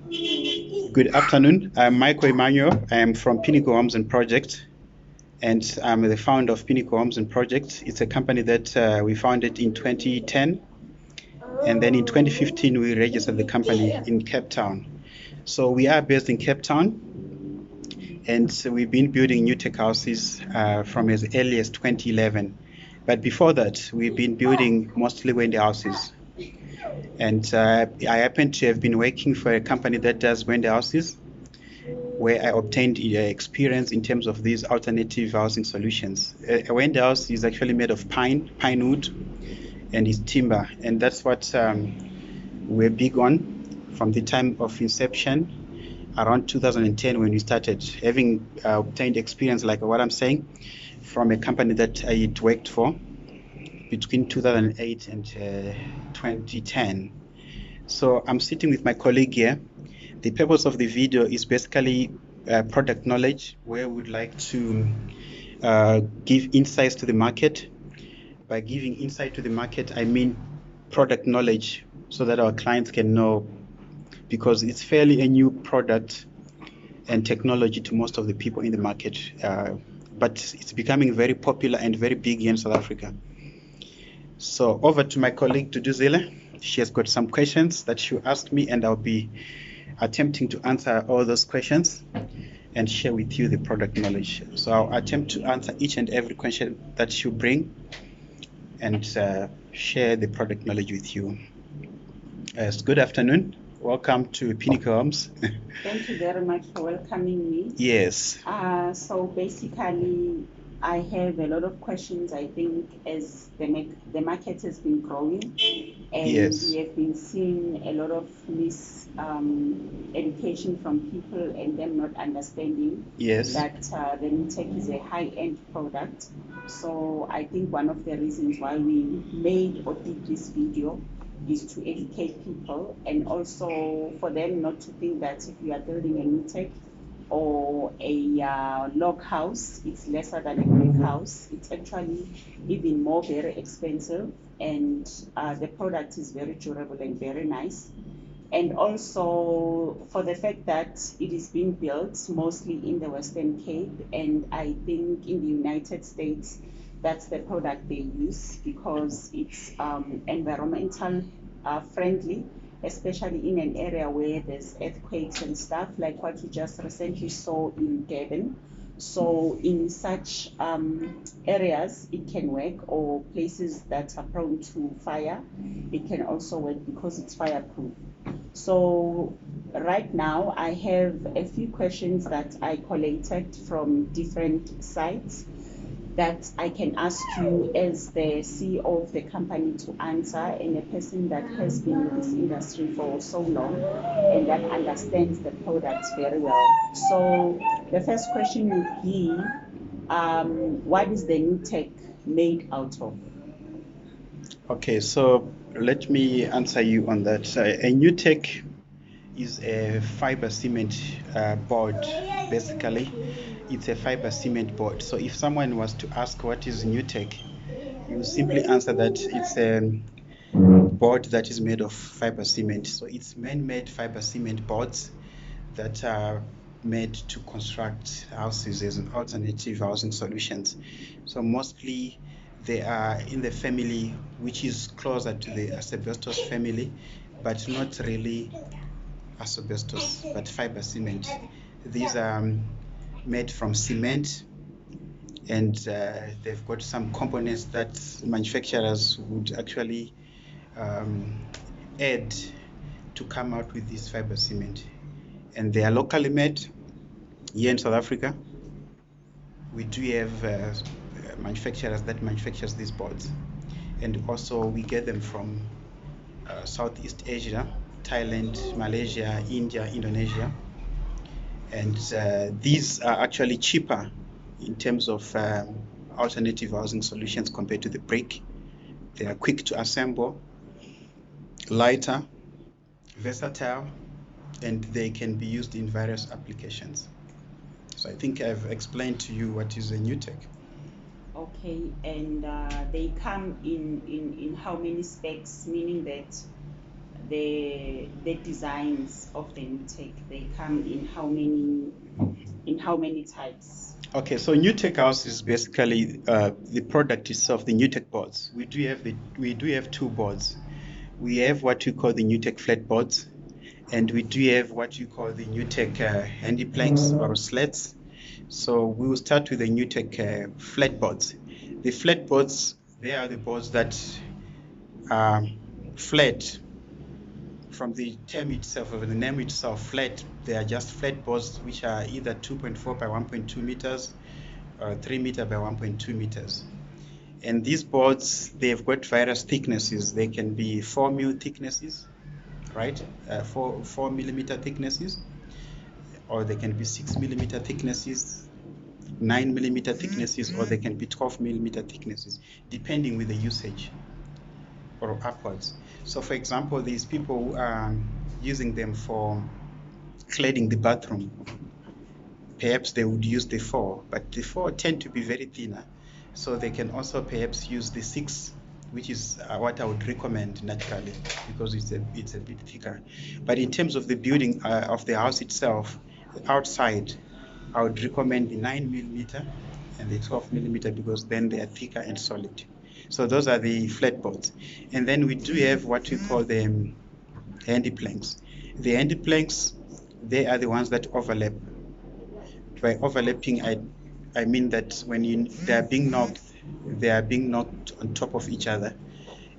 Good afternoon. I'm Michael Emmanuel. I am from Pinnacle Homes and Project, and I'm the founder of Pinnacle Homes and Project. It's a company that we founded in 2010, and then in 2015 we registered the company in Cape Town. So we are based in Cape Town, and so we've been building Nutec houses from as early as 2011. But before that, we've been building mostly window houses. And I happen to have been working for a company that does window houses, where I obtained experience in terms of these alternative housing solutions. A window house is actually made of pine wood, and it's timber, and that's what we're big on from the time of inception, around 2010 when we started, having obtained experience like what I'm saying from a company that I had worked for between 2008 and 2010. So I'm sitting with my colleague here. The purpose of the video is basically product knowledge, where we'd like to give insights to the market. By giving insight to the market, I mean product knowledge, so that our clients can know, because it's fairly a new product and technology to most of the people in the market, but it's becoming very popular and very big here in South Africa. So over to my colleague Duduzile. She has got some questions that she'll ask me, and I'll be attempting to answer all those questions and share with you the product knowledge. So I'll attempt to answer each and every question that she'll bring and share the product knowledge with you. Good afternoon. Welcome to Pinnacle Homes. Thank you very much for welcoming me. Yes. So basically, I have a lot of questions. I think as the market has been growing, and Yes. we have been seeing a lot of education from people and them not understanding Yes. that the Nutec is a high-end product. So I think one of the reasons why we made or did this video is to educate people, and also for them not to think that if you are building a Nutec or a log house, it's lesser than a brick house. It's actually even more very expensive, and the product is very durable and very nice. And also for the fact that it is being built mostly in the Western Cape, and I think in the United States, that's the product they use because it's environmental friendly, especially in an area where there's earthquakes and stuff, like what we just recently saw in Durban. So in such areas, it can work, or places that are prone to fire, it can also work because it's fireproof. So right now, I have a few questions that I collated from different sites that I can ask you as the CEO of the company to answer, and a person that has been in this industry for so long and that understands the products very well. So the first question would be, what is the Nutec made out of? Okay, so let me answer you on that. A Nutec is a fiber cement board, basically. It's a fiber cement board. So if someone was to ask what is Nutec, you simply answer that it's a board that is made of fiber cement. So it's man-made fiber cement boards that are made to construct houses as an alternative housing solutions. So mostly they are in the family which is closer to the asbestos family, but not really asbestos, but fiber cement. These are made from cement, and they've got some components that manufacturers would actually add to come out with this fiber cement. And they are locally made here in South Africa. We do have manufacturers that manufactures these boards, and also we get them from Southeast Asia, Thailand, Malaysia, India, Indonesia. And these are actually cheaper in terms of alternative housing solutions compared to the brick. They are quick to assemble, lighter, versatile, and they can be used in various applications. So I think I've explained to you what is a Nutec. Okay, and they come in how many specs, meaning that the designs of the Nutec, they come in how many types? Okay, so Nutec house is basically the product itself, the Nutec boards. We do have two boards. We have what we call the Nutec flat boards, and we do have what you call the Nutec handy planks or slats. So we will start with the Nutec flat boards. The flat boards, they are the boards that are flat. From the term itself, or the name itself, flat, they are just flat boards which are either 2.4 by 1.2 meters or 3 meter by 1.2 meters. And these boards, they've got various thicknesses. They can be 4 mil thicknesses, right? 4 millimeter thicknesses, or they can be 6 millimeter thicknesses, 9 millimeter thicknesses, or they can be 12 millimeter thicknesses, depending with the usage or upwards. So for example, these people using them for cladding the bathroom. Perhaps they would use the 4, but the 4 tend to be very thinner. So they can also perhaps use the 6, which is what I would recommend naturally, because it's a bit thicker. But in terms of the building of the house itself, outside, I would recommend the 9 millimeter and the 12 millimeter, because then they are thicker and solid. So those are the flat boards. And then we do have what we call the handy planks. The handy planks, they are the ones that overlap. By overlapping, I mean that when they are being knocked on top of each other.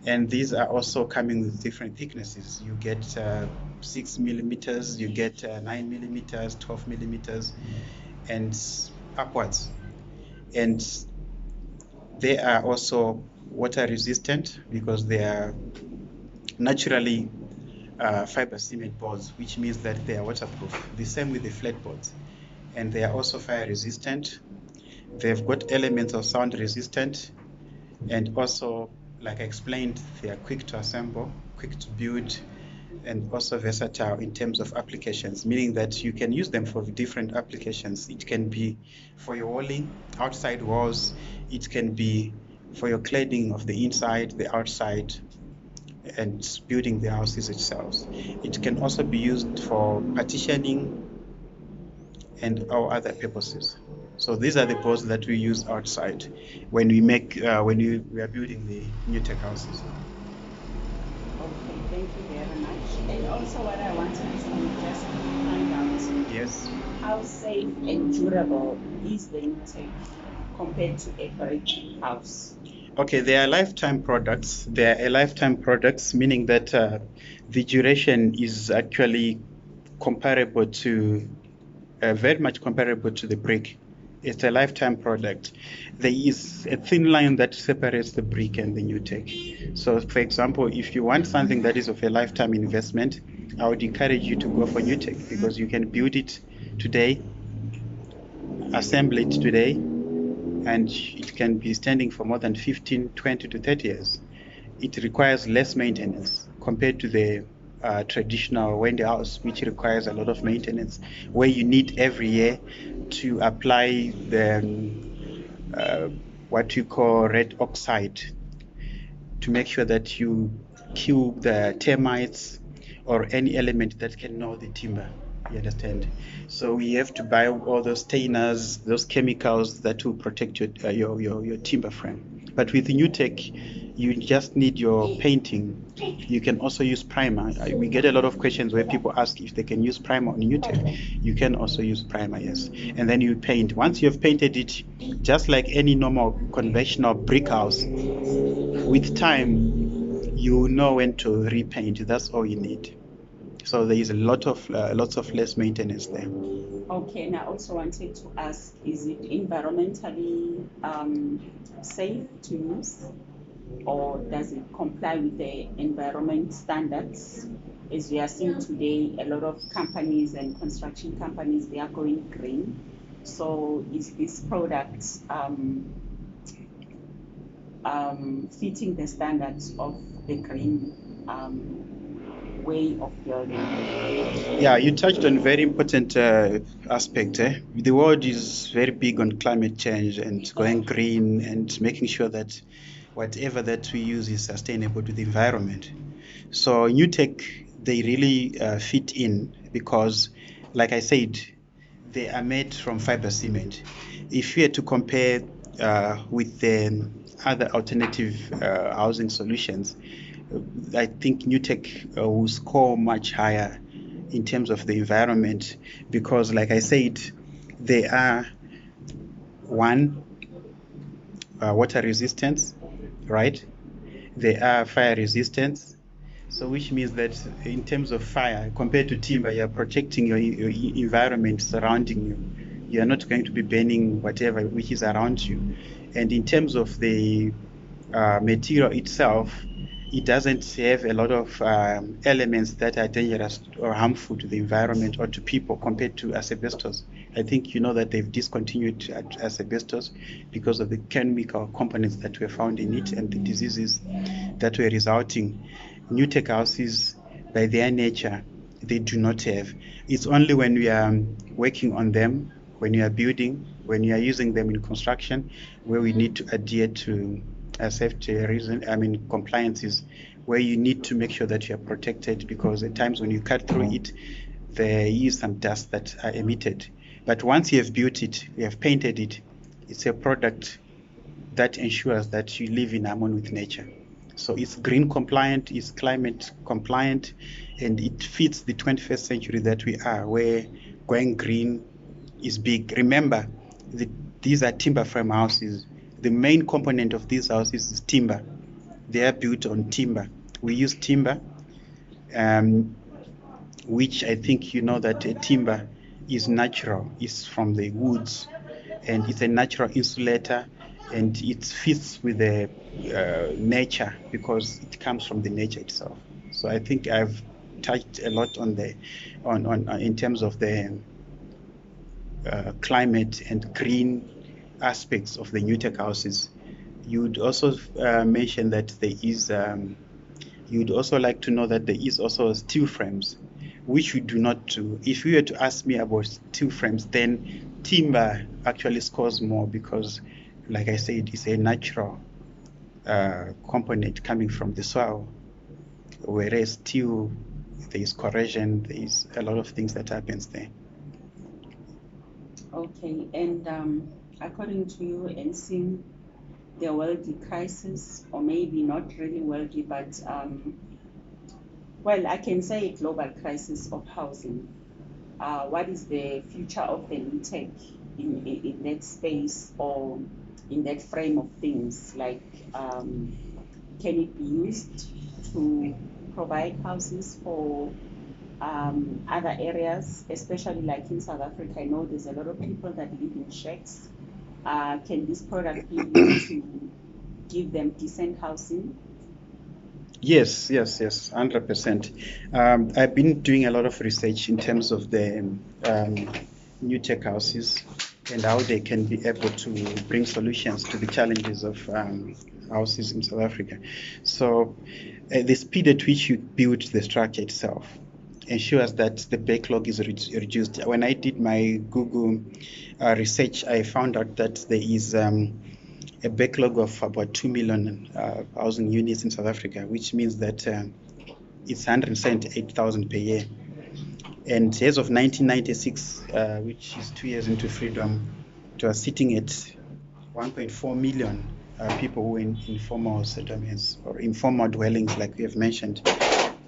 And these are also coming with different thicknesses. You get 6 millimeters, you get 9 millimeters, 12 millimeters, and upwards. And they are also water resistant because they are naturally fiber cement boards, which means that they are waterproof. The same with the flat boards. And they are also fire resistant. They've got elements of sound resistant, and also, like I explained, they are quick to assemble, quick to build, and also versatile in terms of applications, meaning that you can use them for different applications. It can be for your walling, outside walls. It can be for your cladding of the inside, the outside, and building the houses itself. It can also be used for partitioning and our other purposes. So these are the boards that we use outside when we are building the Nutec houses. Okay, thank you very much. And also what I wanted to just find out, Yes. how safe and durable is the Nutec compared to a brick house? Okay, they are lifetime products. They are lifetime products, meaning that the duration is actually comparable to, very much comparable to the brick. It's a lifetime product. There is a thin line that separates the brick and the Nutec. So, for example, if you want something that is of a lifetime investment, I would encourage you to go for Nutec, because you can build it today, assemble it today, and it can be standing for more than 15, 20 to 30 years. It requires less maintenance compared to the traditional window house, which requires a lot of maintenance, where you need every year to apply the what you call red oxide to make sure that you kill the termites or any element that can gnaw the timber. You understand? So we have to buy all those stainers, those chemicals that will protect your timber frame. But with Nutec, you just need your painting. You can also use primer. We get a lot of questions where people ask if they can use primer on Nutec. You can also use primer, yes. And then you paint. Once you have painted it, just like any normal conventional brick house, with time, you know when to repaint. That's all you need. So there is a lot of lots of less maintenance there. Okay, and I also wanted to ask, is it environmentally safe to use, or does it comply with the environment standards? As we are seeing today, a lot of companies and construction companies, they are going green. So is this product fitting the standards of the green way of building? Yeah, you touched on a very important aspect. The world is very big on climate change and going green and making sure that whatever that we use is sustainable to the environment. So Nutec they really fit in because, like I said, they are made from fiber cement. If you had to compare with the other alternative housing solutions, I think Nutec will score much higher in terms of the environment because, like I said, they are one, water resistance, right? They are fire resistance. So which means that in terms of fire, compared to timber, you're protecting your environment surrounding you. You're not going to be burning whatever which is around you. And in terms of the material itself, it doesn't have a lot of elements that are dangerous or harmful to the environment or to people compared to asbestos. I think you know that they've discontinued asbestos because of the chemical components that were found in it and the diseases that were resulting. Nutec houses, by their nature, they do not have. It's only when we are working on them, when you are building, when you are using them in construction, where we need to adhere to safety compliances, where you need to make sure that you are protected because at times when you cut through it, there is some dust that are emitted. But once you have built it, you have painted it, it's a product that ensures that you live in harmony with nature. So it's green compliant, it's climate compliant, and it fits the 21st century that we are, where going green is big. Remember, these are timber frame houses. The main component of these houses is timber. They are built on timber. We use timber, which I think you know that timber is natural, it's from the woods, and it's a natural insulator, and it fits with the nature because it comes from the nature itself. So I think I've touched a lot on in terms of the climate and green aspects of the Nutec houses. You would also mention that there is. You'd also like to know that there is also steel frames, which we do not do. If you were to ask me about steel frames, then timber actually scores more because, like I said, it's a natural component coming from the soil, whereas steel, there is corrosion, there is a lot of things that happens there. Okay, and according to you and seeing the worldly crisis, or maybe not really worldly, but well, I can say a global crisis of housing. What is the future of the Nutec in that space or in that frame of things? Like, can it be used to provide houses for other areas, especially like in South Africa? I know there's a lot of people that live in shacks. Can this product be used to give them decent housing? Yes, 100%. I've been doing a lot of research in terms of the Nutec houses and how they can be able to bring solutions to the challenges of houses in South Africa. So the speed at which you build the structure itself ensures that the backlog is reduced. When I did my Google research, I found out that there is a backlog of about 2 million housing units in South Africa, which means that it's 178,000 per year. And as of 1996, which is 2 years into freedom, it was sitting at 1.4 million people who were in informal settlements or informal dwellings, like we have mentioned,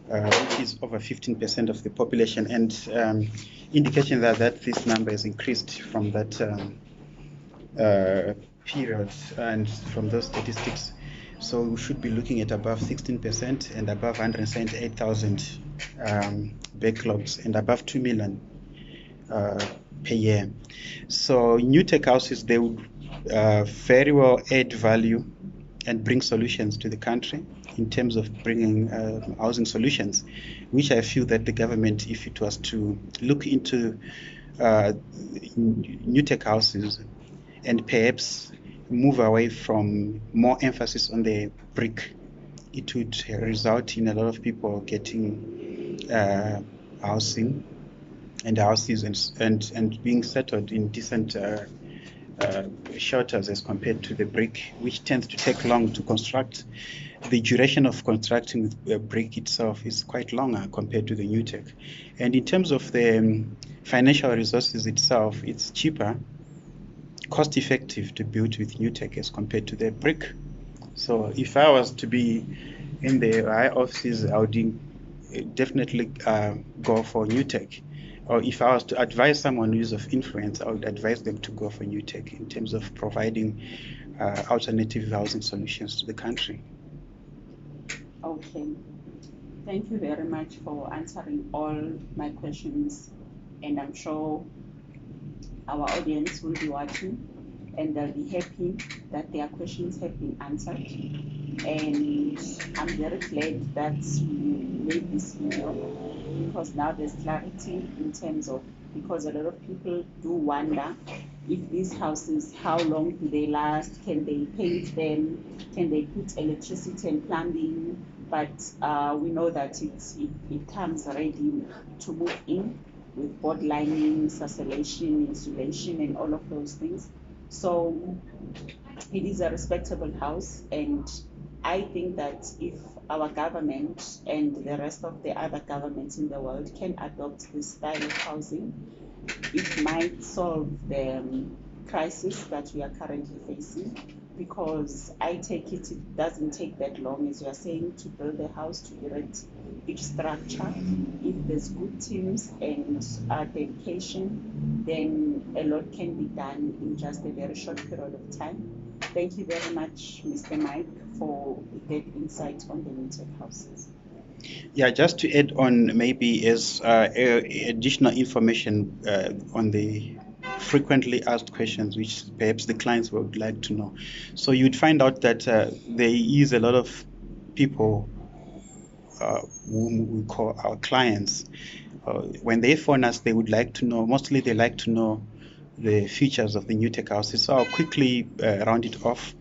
which is over 15% of the population, and indication that this number has increased from that period and from those statistics. So we should be looking at above 16% and above 178,000 backlogs and above 2 million per year. So Nutec houses, they would very well add value and bring solutions to the country in terms of bringing housing solutions, which I feel that the government, if it was to look into Nutec houses and perhaps move away from more emphasis on the brick, it would result in a lot of people getting housing and houses and being settled in decent shorter as compared to the brick, which tends to take long to construct. The duration of constructing with brick itself is quite longer compared to the Nutec. And in terms of the financial resources itself, it's cheaper, cost effective to build with Nutec as compared to the brick. So if I was to be in the high offices, I would definitely go for Nutec. Or if I was to advise someone who's of influence, I would advise them to go for Nutec in terms of providing alternative housing solutions to the country. Okay. Thank you very much for answering all my questions, and I'm sure our audience will be watching and they'll be happy that their questions have been answered. And I'm very glad that we made this video, because now there's clarity in terms of, because a lot of people do wonder if these houses, how long do they last, can they paint them, can they put electricity and plumbing, but we know that it comes ready to move in with board lining, succination, insulation, and all of those things. So it is a respectable house, and I think that if our government and the rest of the other governments in the world can adopt this style of housing, it might solve the crisis that we are currently facing, because I take it doesn't take that long, as you are saying, to build a house, to erect each structure. If there's good teams and dedication, then a lot can be done in just a very short period of time. Thank you very much, Mr. Mike, for that insight on the Nutec houses. Yeah, just to add on, maybe as additional information on the frequently asked questions, which perhaps the clients would like to know. So you'd find out that there is a lot of people whom we call our clients. When they phone us, they would like to know, mostly they like to know the features of the Nutec houses. So I'll quickly round it off.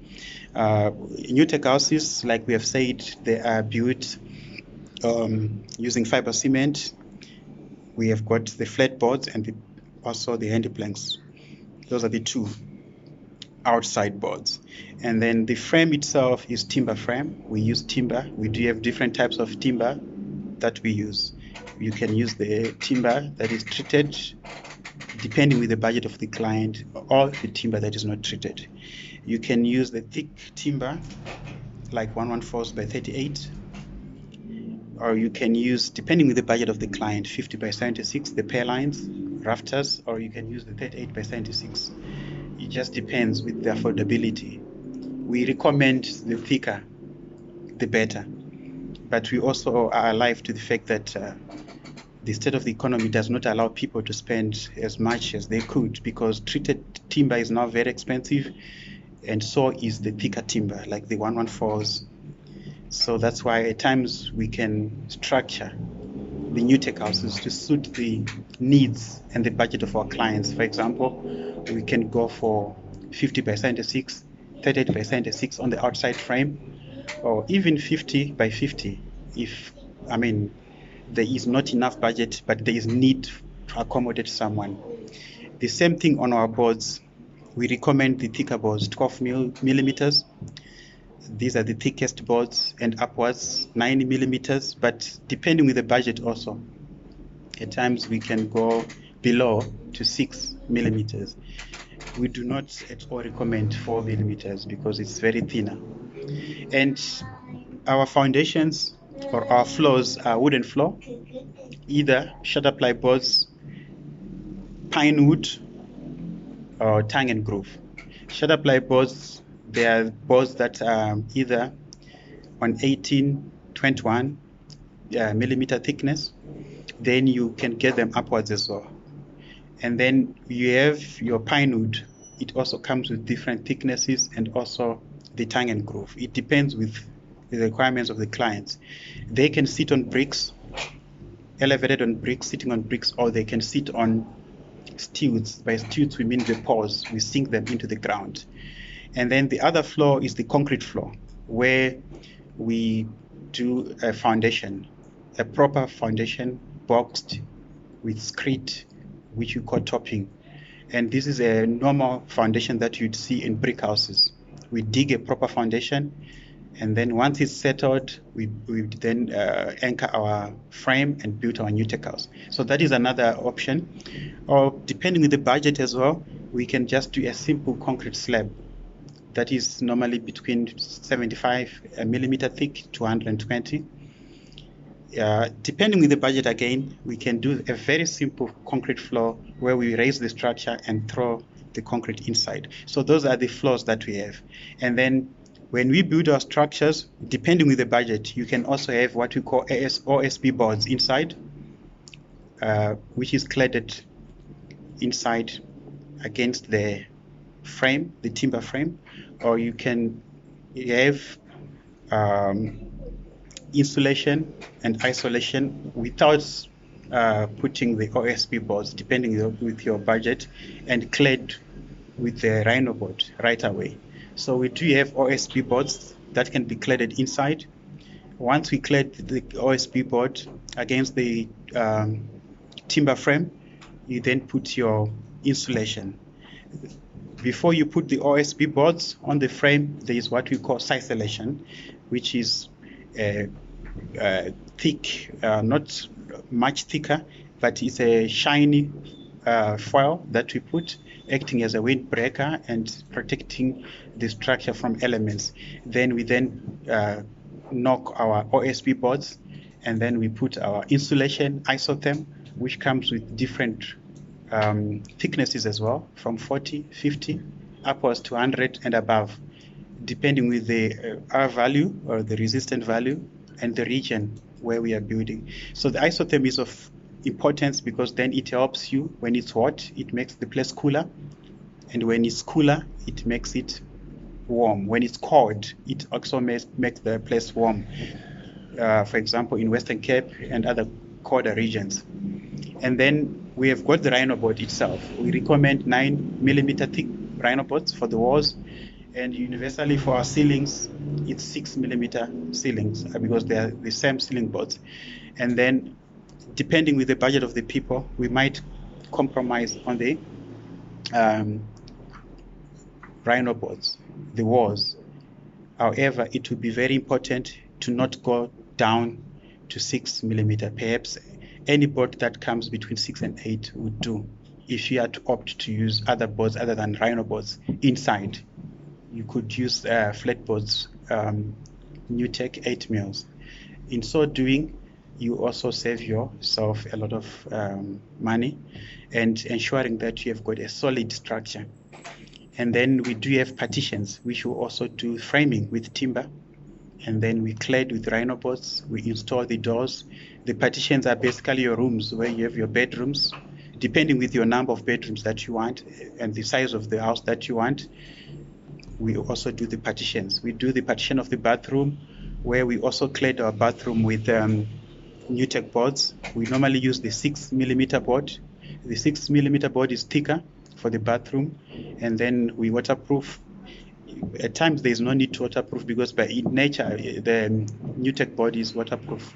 Nutec houses, like we have said, they are built using fiber cement. We have got the flat boards and also the handy planks. Those are the two outside boards. And then the frame itself is timber frame. We use timber. We do have different types of timber that we use. You can use the timber that is treated, depending with the budget of the client, or the timber that is not treated. You can use the thick timber, like 114 by 38, or you can use, depending with the budget of the client, 50 by 76, the pair lines, rafters, or you can use the 38 by 76. It just depends with the affordability. We recommend the thicker, the better. But we also are alive to the fact that the state of the economy does not allow people to spend as much as they could, because treated timber is now very expensive, and so is the thicker timber, like the 114s. So that's why at times we can structure the Nutec houses to suit the needs and the budget of our clients. For example, we can go for 50 by 76, 38 by 76 on the outside frame, or even 50 by 50 if, there is not enough budget, but there is need to accommodate someone. The same thing on our boards. We recommend the thicker boards, 12 millimeters. These are the thickest boards, and upwards 9 millimeters, but depending with the budget also, at times we can go below to 6 millimeters. We do not at all recommend 4 millimeters because it's very thinner. And our foundations or our floors are wooden floor, either shutter ply boards, pine wood, or tongue and groove. Shutter ply boards, they are boards that are either on 18, 21 millimeter thickness. Then you can get them upwards as well. And then you have your pine wood. It also comes with different thicknesses, and also the tongue and groove. It depends with the requirements of the clients. They can sit on bricks, elevated on bricks, sitting on bricks, or they can sit on stilts. By stilts, we mean the paws. We sink them into the ground. And then the other floor is the concrete floor, where we do a foundation, a proper foundation, boxed with screed, which we call topping. And this is a normal foundation that you'd see in brick houses. We dig a proper foundation, and then once it's settled, we then anchor our frame and build our Nutec house. So that is another option. Or depending on the budget as well, we can just do a simple concrete slab that is normally between 75 millimeter thick to 120. Depending on the budget again, we can do a very simple concrete floor where we raise the structure and throw the concrete inside. So those are the floors that we have. And then when we build our structures, depending on the budget, you can also have what we call OSB boards inside, which is cladded inside against the frame, the timber frame, or you can have insulation and isolation without putting the OSB boards, depending with your budget, and clad with the rhino board right away. So we do have OSB boards that can be cladded inside. Once we clad the OSB board against the timber frame, you then put your insulation. Before you put the OSB boards on the frame, there is what we call sisolation, which is thick, not much thicker, but it's a shiny foil that we put, acting as a windbreaker and protecting the structure from elements. Then we knock our OSB boards, and then we put our insulation isotherm, which comes with different thicknesses as well, from 40, 50, upwards to 100 and above, depending with the R value or the resistant value and the region where we are building. So the isotherm is of importance because then it helps you when it's hot, it makes the place cooler, and when it's cooler, it makes it warm. When it's cold, it also makes the place warm. For example, in Western Cape and other colder regions. And then we have got the rhino board itself. We recommend 9 millimeter thick rhino boards for the walls, and universally for our ceilings, it's 6 millimeter ceilings because they are the same ceiling boards. And then, depending with the budget of the people, we might compromise on the rhino boards, the walls. However, it would be very important to not go down to 6 millimeter. Perhaps any board that comes between 6 and 8 would do. If you had to opt to use other boards other than rhino boards inside, you could use flat boards, Nutec 8 mils. In so doing, you also save yourself a lot of money and ensuring that you have got a solid structure. And then we do have partitions, which will also do framing with timber. And then we clad with rhino boards, we install the doors. The partitions are basically your rooms where you have your bedrooms, depending with your number of bedrooms that you want and the size of the house that you want. We also do the partitions. We do the partition of the bathroom, where we also clad our bathroom with Nutec boards. We normally use the 6 millimeter board. The 6 millimeter board is thicker for the bathroom, and then we waterproof. At times there is no need to waterproof because by nature the Nutec board is waterproof.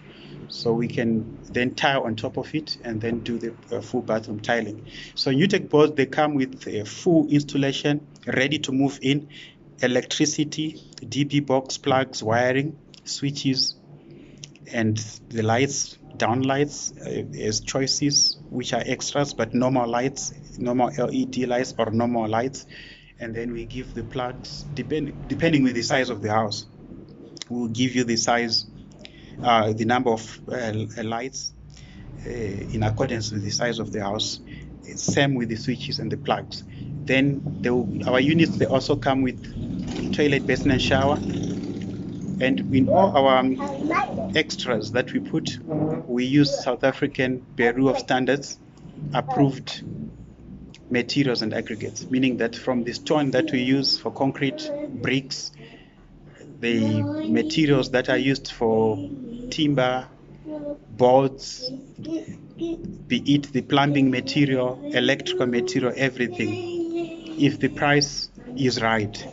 So we can then tile on top of it and then do the full bathroom tiling. So Nutec boards, they come with a full installation, ready to move in, electricity, DB box, plugs, wiring, switches, and the lights, down lights as choices, which are extras, but normal lights, normal LED lights or normal lights. And then we give the plugs, depending with the size of the house. We'll give you the size, the number of lights in accordance with the size of the house. Same with the switches and the plugs. Then our units, they also come with toilet, basin and shower. And in all our extras that we put, we use South African Bureau of Standards approved materials and aggregates, meaning that from the stone that we use for concrete, bricks, the materials that are used for timber, boards, be it the plumbing material, electrical material, everything, if the price is right,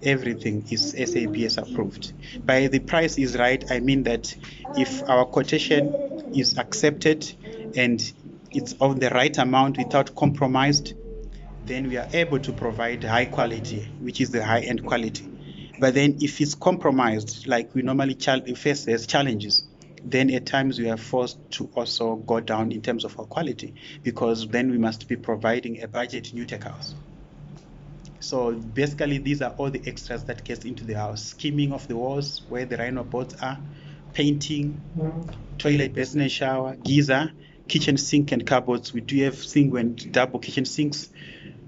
everything is SABS approved. By the price is right, I mean that if our quotation is accepted and it's of the right amount without compromised, then we are able to provide high quality, which is the high-end quality. But then if it's compromised, like we normally face as challenges, then at times we are forced to also go down in terms of our quality, because then we must be providing a budget Nutec house. So basically, these are all the extras that gets into the house: skimming of the walls where the rhino boards are, painting, toilet, basin and shower, geyser, kitchen sink and cupboards. We do have single and double kitchen sinks.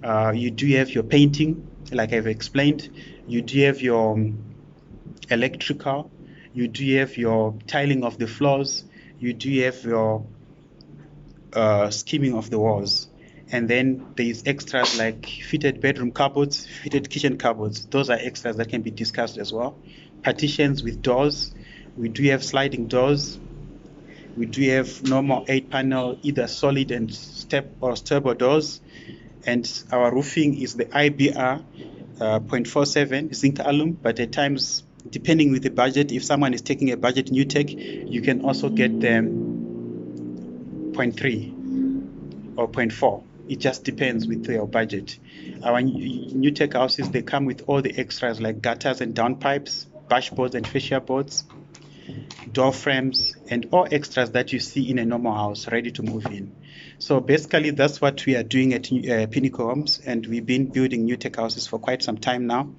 You do have your painting, like I've explained. You do have your electrical. You do have your tiling of the floors. You do have your skimming of the walls. And then there's extras like fitted bedroom cupboards, fitted kitchen cupboards. Those are extras that can be discussed as well. Partitions with doors. We do have sliding doors. We do have normal 8-panel, either solid and step or turbo doors. And our roofing is the IBR 0.47 zinc alum, but at times, depending with the budget, if someone is taking a budget Nutec, you can also get them 0.3 or 0.4. It just depends with your budget. Our Nutec houses, they come with all the extras like gutters and downpipes, dashboards and fascia boards, door frames, and all extras that you see in a normal house ready to move in. So basically, that's what we are doing at Pinnacle Homes, and we've been building Nutec houses for quite some time now.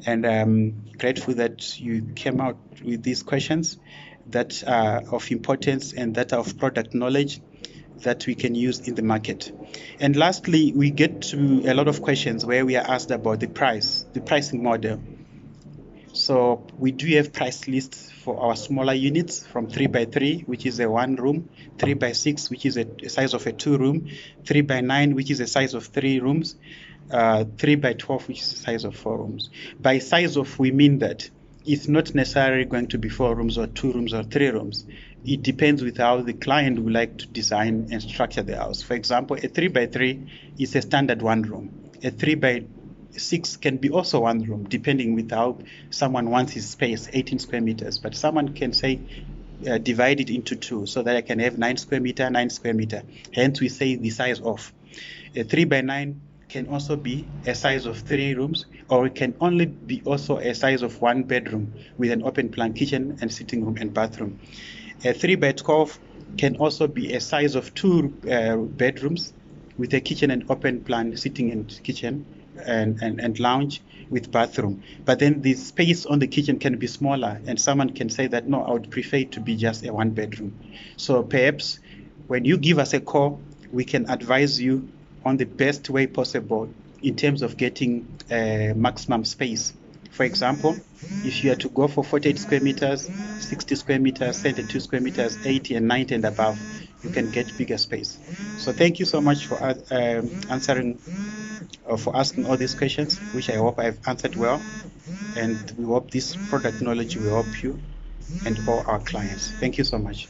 And I'm grateful that you came out with these questions that are of importance and that are of product knowledge that we can use in the market. And lastly, we get to a lot of questions where we are asked about the pricing model. So we do have price lists for our smaller units from 3x3, which is a 1 room, 3x6, which is a size of a 2 room, 3x9, which is a size of 3 rooms, 3x12, which is the size of 4 rooms. By size of, we mean that it's not necessarily going to be 4 rooms or 2 rooms or 3 rooms. It depends with how the client would like to design and structure the house. For example, a 3x3 is a standard 1 room. A 3x6 can be also 1 room, depending with how someone wants his space, 18 square meters. But someone can say, divide it into 2 so that I can have 9 square meter, 9 square meter. Hence, we say the size of. A 3x9 can also be a size of 3 rooms, or it can only be also a size of 1 bedroom with an open plan kitchen and sitting room and bathroom. A 3x12 can also be a size of 2 bedrooms with a kitchen and open plan sitting and kitchen and lounge with bathroom. But then the space on the kitchen can be smaller, and someone can say that, no, I would prefer it to be just a 1 bedroom. So perhaps when you give us a call, we can advise you on the best way possible in terms of getting maximum space. For example, if you are to go for 48 square meters, 60 square meters, 72 square meters, 80 and 90 and above, you can get bigger space. So thank you so much for answering or for asking all these questions, which I hope I've answered well. And we hope this product knowledge will help you and all our clients. Thank you so much.